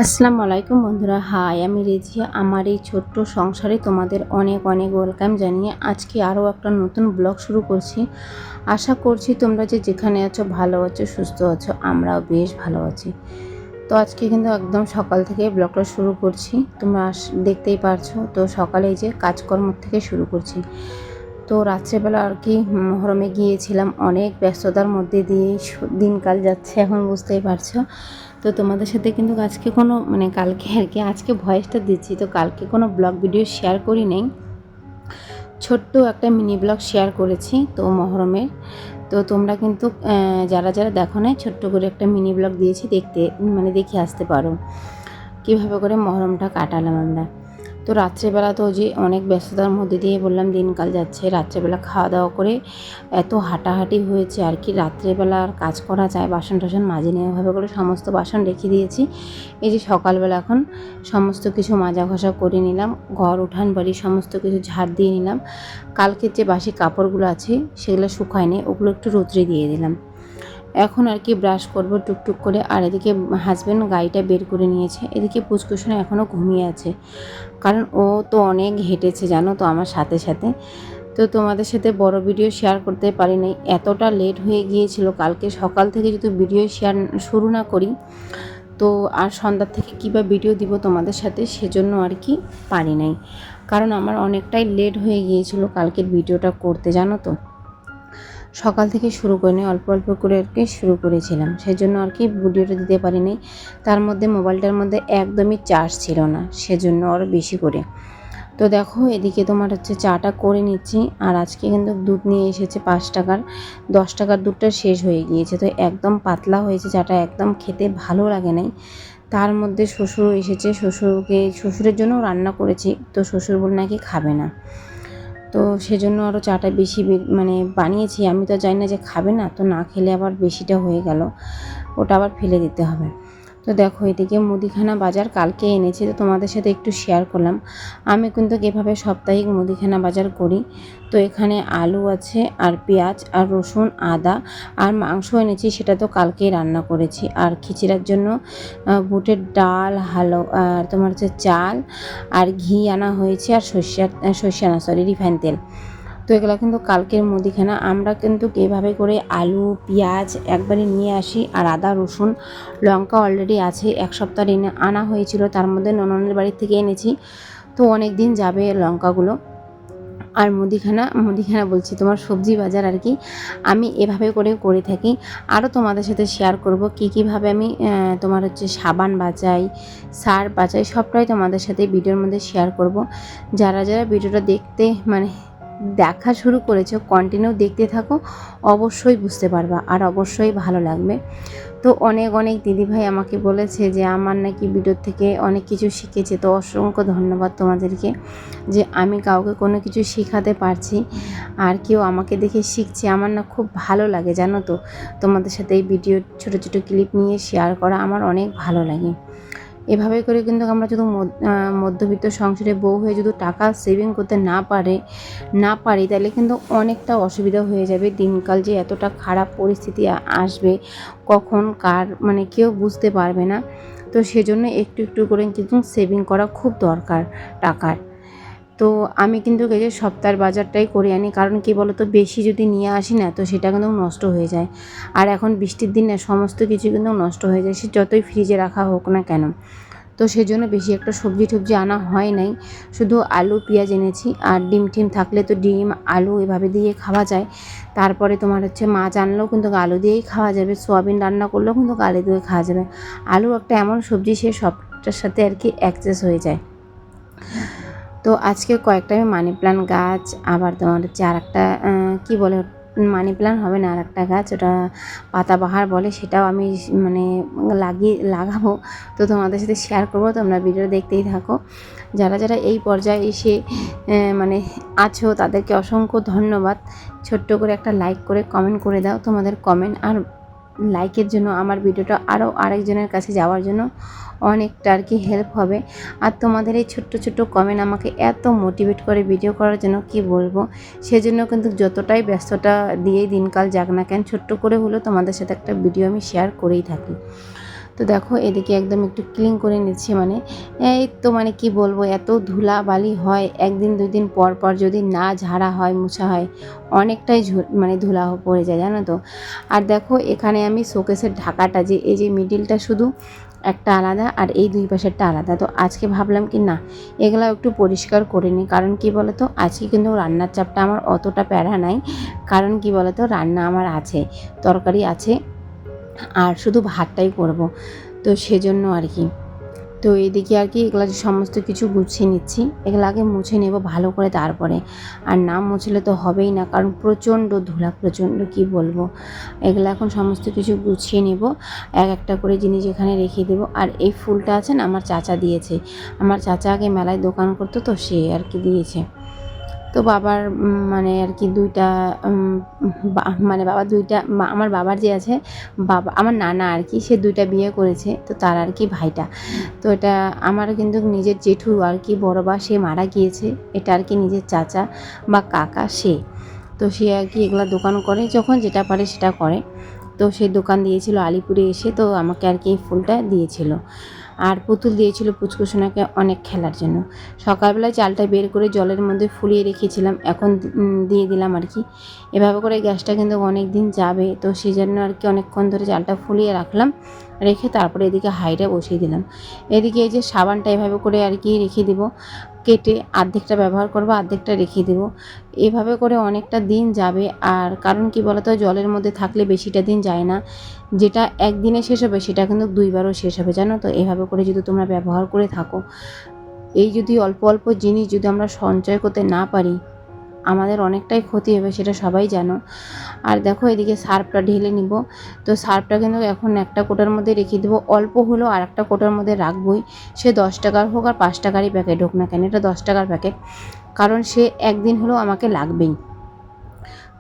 আসসালামু আলাইকুম বন্ধুরা, হাই আমি রেজিয়া। আমার এই ছোট্ট সংসারে তোমাদের অনেক অনেক ওয়েলকাম জানিয়ে আজকে আরও একটা নতুন ব্লগ শুরু করছি। আশা করছি তোমরা যেখানে আছো ভালো আছো, সুস্থ আছো, আমরাও বেশ ভালো আছি। তো আজকে কিন্তু একদম সকাল থেকে ব্লগটা শুরু করছি, তোমরা দেখতেই পারছো। তো সকালে এই যে কাজকর্ম থেকে শুরু করছি। তো রাত্রেবেলা আর কি মহরমে গিয়েছিলাম, অনেক ব্যস্ততার মধ্যে দিয়ে দিনকাল যাচ্ছে, এখন বুঝতেই পারছো। তো তোমাদের সাথে কিন্তু আজকে কোনো কালকে আর কি আজকে ভয়েসটা দিচ্ছি, তো কালকে কোনো ব্লগ ভিডিও শেয়ার করি নাই, ছোট্ট একটা মিনি ব্লগ শেয়ার করেছি তো মহরমের। তো তোমরা কিন্তু যারা যারা দেখো নাই, ছোট্ট করে একটা মিনি ব্লগ দিয়েছি, দেখে আসতে পারো কীভাবে করে মহরমটা কাটালাম আমরা। তো রাত্রেবেলা তো যে অনেক ব্যস্ততার মধ্যে দিয়ে বললাম দিনকাল যাচ্ছে, রাত্রেবেলা খাওয়া দাওয়া করে এত হাঁটাহাঁটি হয়েছে আর কি, রাত্রেবেলা আর কাজ করা যায়, বাসন টাসন মাজে নিয়ে এভাবে করে সমস্ত বাসন রেখে দিয়েছি। এই যে সকালবেলা এখন সমস্ত কিছু মাজা ঘষা করে নিলাম, ঘর উঠান বাড়ি সমস্ত কিছু ঝাড় দিয়ে নিলাম। কালকের যে বাসি কাপড়গুলো আছে সেগুলো শুকায়নি, ওগুলো একটু রোদ্রে দিয়ে দিলাম। এখন আর কি ব্রাশ করব টুকটুক করে। আর এদিকে হাজব্যান্ড গাড়িটা বের করে নিয়েছে, এদিকে পুচকুসোনা এখনও ঘুমিয়ে আছে, কারণ ও তো অনেক হেঁটেছে জানো তো আমার সাথে সাথে। তো তোমাদের সাথে বড় ভিডিও শেয়ার করতে পারি নাই, এতটা লেট হয়ে গিয়েছিল। কালকে সকাল থেকে যদি ভিডিও শেয়ার শুরু না করি তো আর সন্ধ্যার থেকে কী বা ভিডিও দিব তোমাদের সাথে, সেজন্য আর কি পারি নাই, কারণ আমার অনেকটাই লেট হয়ে গিয়েছিল কালকের ভিডিওটা করতে জানো তো। সকাল থেকে শুরু করিনি, অল্প অল্প করে আর কি শুরু করেছিলাম, সেই জন্য আর কি ভিডিওটা দিতে পারিনি। তার মধ্যে মোবাইলটার মধ্যে একদমই চার্জ ছিল না, সেজন্য আরও বেশি করে। তো দেখো এদিকে তোমার হচ্ছে চাটা করে নিচ্ছি। আর আজকে কিন্তু দুধ নিয়ে এসেছে 5 টাকার, 10 টাকার দুধটা শেষ হয়ে গিয়েছে, তো একদম পাতলা হয়েছে চাটা, একদম খেতে ভালো লাগে নাই। তার মধ্যে শ্বশুর এসেছে, শ্বশুরের জন্য রান্না করেছি, তো শ্বশুর বলে নাকি খাবে না, তো সেজন্য আরও চাটা বেশি বানিয়েছি। আমি তো জানি না যে খাবে না, তো না খেলে আবার বেশিটা হয়ে গেল, ওটা আবার ফেলে দিতে হবে। তো দেখো এদিকে মুদিখানা বাজার কালকে এনেছি, তো তোমাদের সাথে একটু শেয়ার করলাম। আমি কিন্তু এভাবে সাপ্তাহিক মুদিখানা বাজার করি। তো এখানে আলু আছে, আর পেঁয়াজ, আর রসুন, আদা, আর মাংস এনেছি, সেটা তো কালকেই রান্না করেছি। আর খিচুড়ির জন্য বুটের ডাল, আর তোমার হচ্ছে চাল, আর ঘি আনা হয়েছে, আর রিফাইন তেল। তো এগুলো কিন্তু কালকের মুদিখানা। আমরা কিন্তু এভাবে করে আলু পেঁয়াজ একবারে নিয়ে আসি, আর আদা রসুন লঙ্কা অলরেডি আছে, 1 সপ্তাহ আনা হয়েছিল, তার মধ্যে ননদের বাড়ি থেকে এনেছি, তো অনেক দিন যাবে লঙ্কাগুলো। আর মুদিখানা বলছি, তোমার সবজি বাজার আর কি আমি এভাবে করে থাকি। আরও তোমাদের সাথে শেয়ার করব কীভাবে আমি তোমার হচ্ছে সাবান বাঁচাই, সার বাঁচাই, সবটাই তোমাদের সাথে ভিডিওর মধ্যে শেয়ার করব। যারা যারা ভিডিওটা দেখা শুরু করেছো, কন্টিনিউ দেখতে থাকো, অবশ্যই বুঝতে পারবা আর অবশ্যই ভালো লাগবে। তো অনেক অনেক দিদিভাই আমাকে বলেছে যে আমার নাকি ভিডিও থেকে অনেক কিছু শিখেছে, তো অসংখ্য ধন্যবাদ তোমাদেরকে যে আমি কাউকে কোনো কিছু শেখাতে পারছি আর কেউ আমাকে দেখে শিখছে। আমার না খুব ভালো লাগে জানো তো, তোমাদের সাথে এই ভিডিও ছোটো ছোটো ক্লিপ নিয়ে শেয়ার করা আমার অনেক ভালো লাগে। এভাবে করে কিন্তু আমরা যদি মধ্যবিত্ত সংসারে বউ হয়ে যদি টাকা সেভিং করতে না পারি তাহলে কিন্তু অনেকটা অসুবিধা হয়ে যাবে। দিনকাল যে এতটা খারাপ পরিস্থিতি আসবে, কখন কার কেউ বুঝতে পারবে না। তো সেজন্য একটু একটু করে কিন্তু সেভিং করা খুব দরকার টাকার। তো আমি কিন্তু এই যে সপ্তাহের বাজারটাই করে আনি, কারণ কি বলো তো, বেশি যদি নিয়ে আসি না তো সেটা কিন্তু নষ্ট হয়ে যায়। আর এখন বৃষ্টির দিনে সমস্ত কিছু কিন্তু নষ্ট হয়ে যায়, সে যতই ফ্রিজে রাখা হোক না কেন। তো সেজন্য বেশি একটা সবজি টবজি আনা হয় নাই, শুধু আলু পেঁয়াজ এনেছি। আর ডিম টিম থাকলে তো ডিম আলু এভাবে দিয়ে খাওয়া যায়। তারপরে তোমার হচ্ছে মাছ আনলেও কিন্তু আলু দিয়েই খাওয়া যাবে, সোয়াবিন রান্না করলেও কিন্তু আলু দিয়ে খাওয়া যাবে। আলু একটা এমন সবজি, সে সবটার সাথে আর কি অ্যাডজাস্ট হয়ে যায়। তো আজকে কয়েকটা আমি মানি প্ল্যান্ট গাছ, আবার তোমার হচ্ছে আর একটা কী বলে, মানি প্ল্যান্ট হবে না, আর একটা গাছ ওটা পাতাবাহার বলে, সেটাও আমি লাগাবো। তো তোমাদের সাথে শেয়ার করবো, তোমরা ভিডিও দেখতেই থাকো। যারা যারা এই পর্যায়ে এসে আছো তাদেরকে অসংখ্য ধন্যবাদ। ছোট্ট করে একটা লাইক করে কমেন্ট করে দাও, তোমাদের কমেন্ট আর লাইকের জন্য আমার ভিডিওটা আরও আরেকজনের কাছে যাওয়ার জন্য অনেকটা আর কি হেল্প হবে। আর তোমাদের এই ছোট্ট ছোট্ট কমেন্ট আমাকে এত মোটিভেট করে ভিডিও করার জন্য কি বলবো। সেজন্য কিন্তু যতটাই ব্যস্ততা দিয়েই দিনকাল যাক না কেন, ছোট্ট করে হলেও তোমাদের সাথে একটা ভিডিও আমি শেয়ার করেই থাকি। তো তো দেখো এদিকে একদম একটু ক্লিন করে নিচ্ছি, মানে এই তো মানে কি বলবো, এত ধুলা বালি হয়, একদিন দুদিন পর পর যদি না ঝাড়া হয় মোছা হয় অনেকটাই মানে ধুলা পড়ে যায় জানো তো। আর দেখো এখানে আমি শোকেসের ঢাকাটা, যে এই যে মিডিলটা শুধু একটা আলাদা আর এই দুই পাশেরটা আলাদা, তো আজকে ভাবলাম কি না এগুলো একটু পরিষ্কার করে নিই। কারণ কি বলতো, আজকে কিন্তু রান্নার চাপটা আমার অতটা প্যারা নাই। কারণ কি বলতো, রান্না আমার আছে, তরকারি আছে, আর শুধু ভাতটাই করব, তো সেজন্য আর কি। তো এদিকে আর কি এগুলো সমস্ত কিছু গুছিয়ে নিচ্ছি, এগুলো আগে মুছে নেব ভালো করে তারপরে। আর না মুছলে তো হবেই না, কারণ প্রচণ্ড ধুলা, প্রচণ্ড কি বলবো। এগুলো এখন সমস্ত কিছু গুছিয়ে নেব, এক একটা করে জিনিস এখানে রেখে দেবো। আর এই ফুলটা আছে না, আমার চাচা দিয়েছে, আমার চাচা আগে মেলায় দোকান করতো, তো সে আর কি দিয়েছে। তো বাবার মানে আর কি দুইটা মানে বাবা দুইটা, আমার বাবার যে আছে বাবা, আমার নানা আর কি, সে দুইটা বিয়ে করেছে, তো তার আর কি ভাইটা। তো এটা আমার কিন্তু নিজের জেঠু আর কি, বড় বা, সে মারা গিয়েছে, এটা আর কি নিজের চাচা বা কাকা সে। তো সে আর কি এগুলো দোকান করে, যখন যেটা পারে সেটা করে। তো সে দোকান দিয়েছিল আলিপুরে এসে, তো আমাকে আর কি এই ফুলটা দিয়েছিল। আর পুতুল দিয়েছিল পুচকুসোনাকে অনেক খেলার জন্য। সকালবেলায় চালটা বের করে জলের মধ্যে ফুলিয়ে রেখেছিলাম, এখন দিয়ে দিলাম আর কি। এভাবে করে গ্যাসটা কিন্তু অনেক দিন যাবে, তো সেই জন্য আর কি অনেকক্ষণ ধরে চালটা ফুলিয়ে রাখলাম, রেখে তারপরে এদিকে হাঁড়িটা বসিয়ে দিলাম। এদিকে এই যে সাবানটা এভাবে করে আর কি রেখে দিব, কেটে অর্ধেকটা ব্যবহার করব, অর্ধেকটা রেখে দেবো। এভাবে করে অনেকটা দিন যাবে। আর কারণ কি বলতো, জলের মধ্যে থাকলে বেশিটা দিন যায় না, যেটা একদিনে শেষ হবে সেটা কিন্তু দুইবারও শেষ হবে জানো তো। এভাবে করে যদি তোমরা ব্যবহার করে থাকো, এই যদি অল্প অল্প জিনিস যদি আমরা সঞ্চয় করতে না পারি, আমাদের অনেকটাই ক্ষতি হবে, সেটা সবাই জানো। আর দেখো এদিকে সার্ফটা ঢেলে নিব, তো সার্ফটা কিন্তু এখন একটা কোটার মধ্যে রেখে দেবো, অল্প হলেও আর একটা কোটার মধ্যে রাখবই। সে 10 টাকার হোক আর 5 টাকারই প্যাকেট হোক না কেন, এটা 10 টাকার প্যাকেট, কারণ সে একদিন হলেও আমাকে লাগবেই।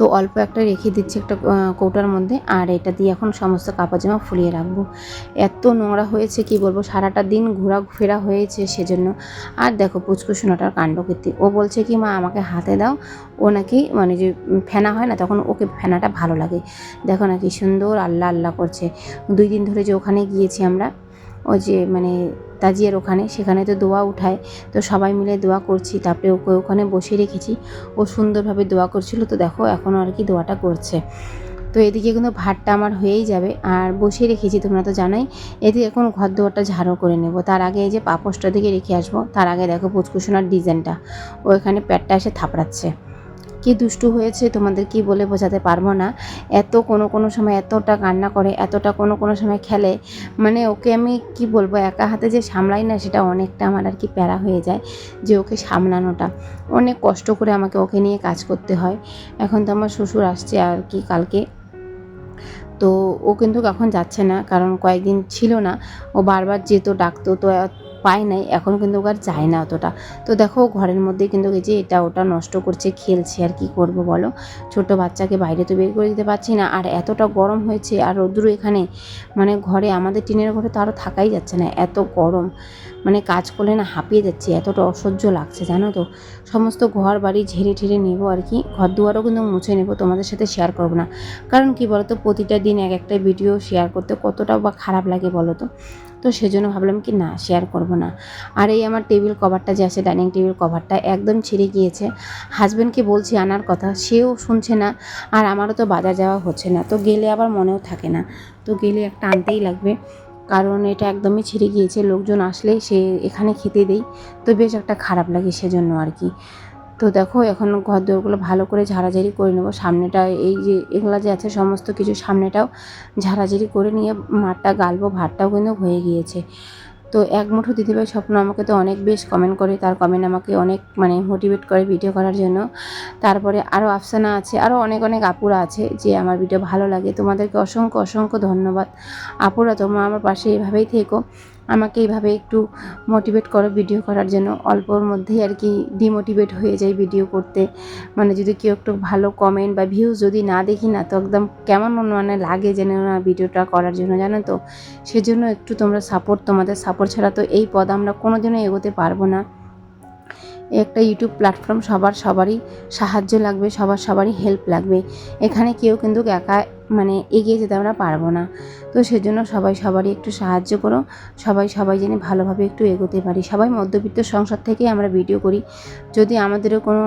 তো অল্প একটা রেখে দিচ্ছি একটা কৌটার মধ্যে, আর এটা দিয়ে এখন সমস্ত কাপড় জামা ফুলিয়ে রাখবো। এত নোংরা হয়েছে কি বলবো, সারাটা দিন ঘোরাফেরা হয়েছে সেজন্য। আর দেখো পুচকুসোনাটার কাণ্ডকীর্তি, ও বলছে কি মা আমাকে হাতে দাও, ও নাকি মানে যে ফেনা হয় না তখন ওকে ফেনাটা ভালো লাগে। দেখো না কি সুন্দর আল্লাহ আল্লাহ করছে। 2 দিন ধরে যে ওখানে গিয়েছি আমরা, ওই যে মানে তাজিয়ার ওখানে, সেখানে তো দোয়া উঠায়, তো সবাই মিলে দোয়া করছি, তারপরে ওকে ওখানে বসিয়ে রেখেছি, ও সুন্দরভাবে দোয়া করছিল। তো দেখো এখনও আর কি দোয়াটা করছে। তো এদিকে কিন্তু ভাতটা আমার হয়েই যাবে, আর বসিয়ে রেখেছি তোমরা তো জানোই। এদিকে এখন ঘর দুয়ারটা ঝাড়ু করে নেব, তার আগে এই যে পাপোশটা দিকে রেখে আসবো। তার আগে দেখো পুচকুসোনার ডিজাইনটা, ও এখানে প্যাটটা এসে থাপড়াচ্ছে, কি দুষ্টু হয়েছে তোমাদের কি বলে বোঝাতে পারবো না। এত কোনো সময় এতটা কান্না করে, এতটা কোনো সময় খেলে, মানে ওকে আমি কি বলবো, একা হাতে যে সামলাই না, সেটা অনেকটা আমার আর কি প্যারা হয়ে যায়, যে ওকে সামলানোটা অনেক কষ্ট করে আমাকে ওকে নিয়ে কাজ করতে হয়। এখন তো আমার শ্বশুর আসছে আর কি কালকে, তো ও কিন্তু এখন যাচ্ছে না, কারণ কয়েকদিন ছিল না, ও বারবার যেত ডাকতো, তো পায় নাই, এখন কিন্তু আর যায় না অতটা। তো দেখো ঘরের মধ্যে কিন্তু এই যে এটা ওটা নষ্ট করছে, খেলছে, আর কি করব বলো। ছোট বাচ্চাকে বাইরে তো বের করে দিতে পারছি না, আর এতটা গরম হয়েছে, আর রৌদ্র এখানে, মানে ঘরে আমাদের টিনের ঘরে তো আরও থাকাই যাচ্ছে না, এত গরম, মানে কাজ করলে না হাঁপিয়ে যাচ্ছে, এতটা অসহ্য লাগছে জানো তো। সমস্ত ঘর বাড়ি ঝেড়ে ঠেড়ে নেবো আর কি, ঘর দুয়ারও কিন্তু মুছে নেবো, তোমাদের সাথে শেয়ার করবো না। কারণ কি বলতো, প্রতিটা দিন এক একটা ভিডিও শেয়ার করতে কতটা বা খারাপ লাগে বলো তো। তো সেজন্য ভাবলাম কি না, শেয়ার করব না। আর এই আমার টেবিল কভারটা যে আছে, ডাইনিং টেবিল কভারটা একদম ছিঁড়ে গিয়েছে। হাজব্যান্ডকে বলছি আনার কথা, সেও শুনছে না, আর আমারও তো বাজার যাওয়া হচ্ছে না, তো গেলে আবার মনেও থাকে না, তো গেলে একটা আনতেই লাগবে, কারণ এটা একদমই ছিঁড়ে গিয়েছে, লোকজন আসলে সে এখানে খেতে দেই, তো বেশ একটা খারাপ লাগে সেজন্য আর কি। তো দেখো এখন ঘর দোরগুলো ভালো করে ঝাড়াঝাড়ি করে নেবো, সামনেটা এই যে এগুলা যে আছে সমস্ত কিছু সামনেটাও ঝাড়াঝাড়ি করে নিয়ে মাঠটা গালবো, ভাতটাও কিন্তু হয়ে গিয়েছে। তো এক মুঠো দিদিভাই স্বপ্ন আমাকে তো অনেক বেশ কমেন্ট করে, তার কমেন্ট আমাকে অনেক মানে মোটিভেট করে ভিডিও করার জন্য। তারপরে আরও আফসানা আছে, আরও অনেক অনেক আপুরা আছে যে আমার ভিডিও ভালো লাগে, তোমাদেরকে অসংখ্য অসংখ্য ধন্যবাদ। আপুরা তোমরা আমার পাশে এভাবেই থেকো, আমাকে এইভাবে একটু মোটিভেট করো ভিডিও করার জন্য। অল্পর মধ্যেই আর কি ডিমোটিভেট হয়ে যায় ভিডিও করতে, মানে যদি কেউ একটু ভালো কমেন্ট বা ভিউজ যদি না দেখি না, তো একদম কেমন মানে লাগে যেন না ভিডিওটা করার জন্য, জানো তো। সেজন্য একটু তোমরা সাপোর্ট, তোমাদের সাপোর্ট ছাড়া তো এই পদ আমরা কোনোদিনও এগোতে পারবো না। একটা ইউটিউব প্ল্যাটফর্ম, সবারই সাহায্য লাগবে, সবারই হেল্প লাগবে, এখানে কেউ কিন্তু একা মানে এগিয়ে যেতে আমরা পারবো না। তো সেজন্য সবাই সবারই একটু সাহায্য করো, সবাই যেন ভালোভাবে একটু এগোতে পারি। সবাই মধ্যবিত্ত সংসার থেকেই আমরা ভিডিও করি। যদি আমাদেরও কোনো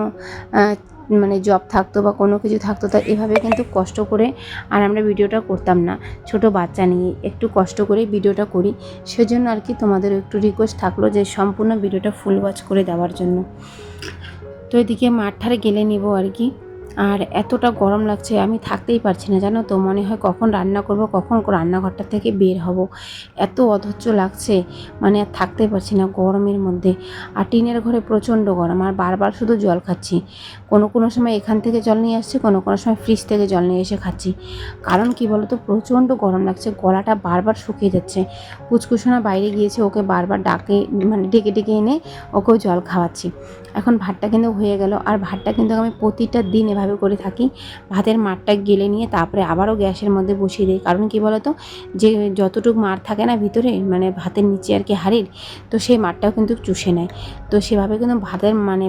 মানে জব থাকতো বা কোনো কিছু থাকতো, তা এভাবে কিন্তু কষ্ট করে আর আমরা ভিডিওটা করতাম না। ছোট বাচ্চা নিয়ে একটু কষ্ট করে ভিডিওটা করি। সেজন্য আর কি তোমাদের একটু রিকোয়েস্ট থাকলো যে সম্পূর্ণ ভিডিওটা ফুল ওয়াচ করে দেওয়ার জন্য। তো এদিকে মাঠটারে গেলে নিব আর কি। আর এতটা গরম লাগছে, আমি থাকতেই পারছি না, জানো তো। মনে হয় কখন রান্না করব, কখন রান্নাঘরটা থেকে বের হব। এত অধৈর্য লাগছে, মানে আর থাকতে পারছি না গরমের মধ্যে। আর টিনের ঘরে প্রচণ্ড গরম, আর বারবার শুধু জল খাচ্ছি। কোনো সময় এখান থেকে জল নিয়ে আসছি, কোনো সময় ফ্রিজ থেকে জল নিয়ে এসে খাচ্ছি। কারণ কি বলো তো, প্রচণ্ড গরম লাগছে, গলাটা বারবার শুকিয়ে যাচ্ছে। কুচকুচোনা বাইরে গিয়েছে, ওকে বারবার মানে ডেকে এনে ওকেও জল খাওয়াচ্ছি। এখন ভাতটা কিন্তু হয়ে গেল, আর ভাতটা কিন্তু আমি প্রতিটা দিন এভাবে করে থাকি। ভাতের মারটা গেলে নিয়ে তারপরে আবারও গ্যাসের মধ্যে বসিয়ে দিই। কারণ কি বলো তো, যে যতটুকু মার থাকে না ভিতরে, মানে ভাতের নিচে আর কি হাঁড়ির, তো সেই মারটাও কিন্তু চুষে নেয়। তো সেভাবে কিন্তু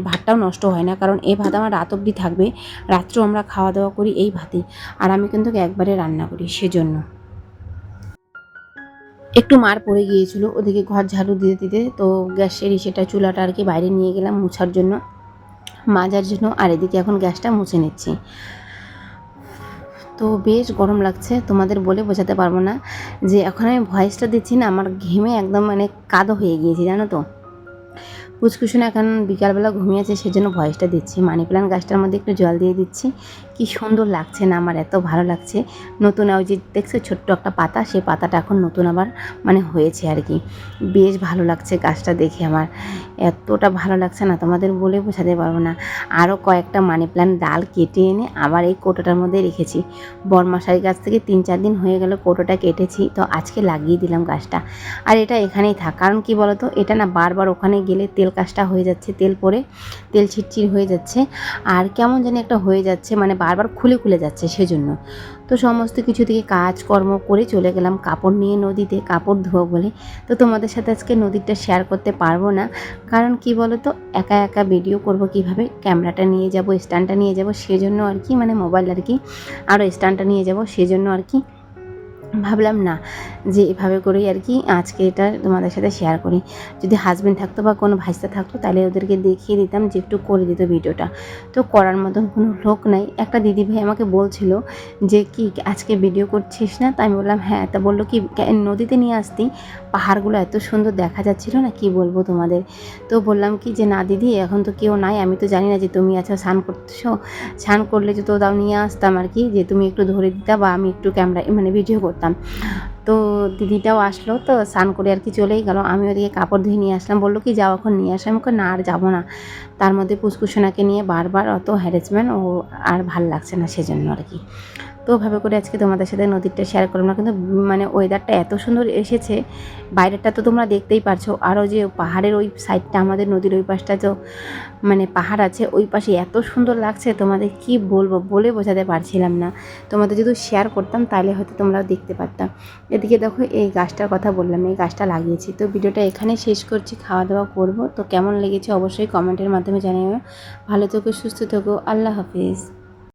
ভাতটাও নষ্ট হয় না। কারণ এই ভাত আমার রাত অবধি থাকবে, রাত্রেও আমরা খাওয়া দাওয়া করি এই ভাতেই। আর আমি কিন্তু একবারে রান্না করি, সেজন্য। একটু মার পড়ে গিয়েছিল, ওদিকে ঘর ঝাড়ু দিতে তো গ্যাসের সেটা চুলাটা আর কি বাইরে নিয়ে গেলাম মুছার জন্য, মাজার জন্য। আর এদিকে এখন গ্যাসটা মুছে নিচ্ছি। তো বেশ গরম লাগছে, তোমাদের বলে বোঝাতে পারবো না। যে এখন আমি ভয়েসটা দিচ্ছি না, আমার ঘেমে একদম মানে কাদো হয়ে গিয়েছি, জানো তো। কুচকুচুনা এখন বিকালবেলা ঘুমিয়েছে, সেজন্য ভয়েসটা দিচ্ছি। মানি প্ল্যান্ট গাছটার মধ্যে একটু জল দিয়ে দিচ্ছি। কি সুন্দর লাগছে না, আমার এত ভালো লাগছে। নতুন ওই যে দেখছো ছোট্ট একটা পাতা, সেই পাতাটা এখন নতুন আবার মানে হয়েছে আর কি। বেশ ভালো লাগছে গাছটা দেখে, আমার এতটা ভালো লাগছে না, তোমাদের বলে বোঝাতে পারবো না। আরও কয়েকটা মানি প্ল্যান্ট ডাল কেটে এনে আবার এই কৌটোটার মধ্যে রেখেছি। বরমাশাই গাছ থেকে 3-4 দিন হয়ে গেল কৌটোটা কেটেছি, তো আজকে লাগিয়ে দিলাম গাছটা। আর এটা এখানেই থাক, কারণ কি বলতো, এটা না বারবার ওখানে গেলে তেল কাজটা হয়ে যাচ্ছে, তেল পরে তেল ছিটচির হয়ে যাচ্ছে, আর কেমন জানি একটা হয়ে যাচ্ছে, মানে বারবার খুলে যাচ্ছে, সেজন্য। তো সমস্ত কিছু থেকে কাজকর্ম করে চলে গেলাম কাপড় নিয়ে নদীতে, কাপড় ধোবো বলে। তো তোমাদের সাথে আজকে নদীরটা শেয়ার করতে পারবো না, কারণ কি বলো তো, একা ভিডিও করব কিভাবে, ক্যামেরাটা নিয়ে যাব, স্ট্যান্ডটা নিয়ে যাব, সেজন্য আর কি, মানে মোবাইল আর কি, আরও স্ট্যান্ডটা নিয়ে যাব, সেজন্য আর কি ভাবলাম না যে এভাবে করেই আর কি আজকে এটা তোমাদের সাথে শেয়ার করি। যদি হাজব্যান্ড থাকতো বা কোনো ভাইস্তা থাকতো, তাহলে ওদেরকে দেখিয়ে দিতাম যে একটু করে দিত ভিডিওটা। তো করার মতন কোনো লোক নাই। একটা দিদিভাই আমাকে বলছিল যে কি আজকে ভিডিও করছিস না, তাই আমি বললাম হ্যাঁ। তা বললো কি নদীতে নিয়ে আসতি, পাহাড়গুলো এত সুন্দর দেখা যাচ্ছিল না, কি বলবো তোমাদের। তো বললাম কি যে না দিদি, এখন তো কেউ নাই, আমি তো জানি না যে তুমি আছো, স্নান করতেছো, স্নান করলে যে তো তাও নিয়ে আসতাম আর কি, যে তুমি একটু ধরে দিতা বা আমি একটু ক্যামেরা মানে ভিডিও করতাম। তো দিদিটাও আসলো, তো স্নান করে আর কি চলেই গেল। আমি ওদিকে কাপড় ধুয়ে নিয়ে আসলাম, বললো কি যাও এখন নিয়ে আসলাম, ওকে না আর যাবো না। তার মধ্যে পুচকুসোনাকে নিয়ে বারবার অত হ্যারাসমেন্ট ও আর ভাল লাগছে না, সেজন্য আর কি। তো ওভাবে করে আজকে তোমাদের সাথে নদীরটা শেয়ার করলাম না, কিন্তু মানে ওয়েদারটা এত সুন্দর এসেছে, বাইরেটা তো তোমরা দেখতেই পারছো। আরও যে পাহাড়ের ওই সাইডটা, আমাদের নদীর ওই পাশটা তো মানে পাহাড় আছে, ওই পাশে এত সুন্দর লাগছে, তোমাদের কি বলবো, বলে বোঝাতে পারছিলাম না। তোমাদের যদি শেয়ার করতাম তাহলে হয়তো তোমরাও দেখতে পারতাম। এদিকে দেখো এই গাছটার কথা বললাম, এই গাছটা লাগিয়েছি। তো ভিডিওটা এখানে শেষ করছি, খাওয়া দাওয়া করবো। তো কেমন লেগেছে অবশ্যই কমেন্টের মাধ্যমে জানিও। ভালো থেকো, সুস্থ থেকো, আল্লাহ হাফিজ।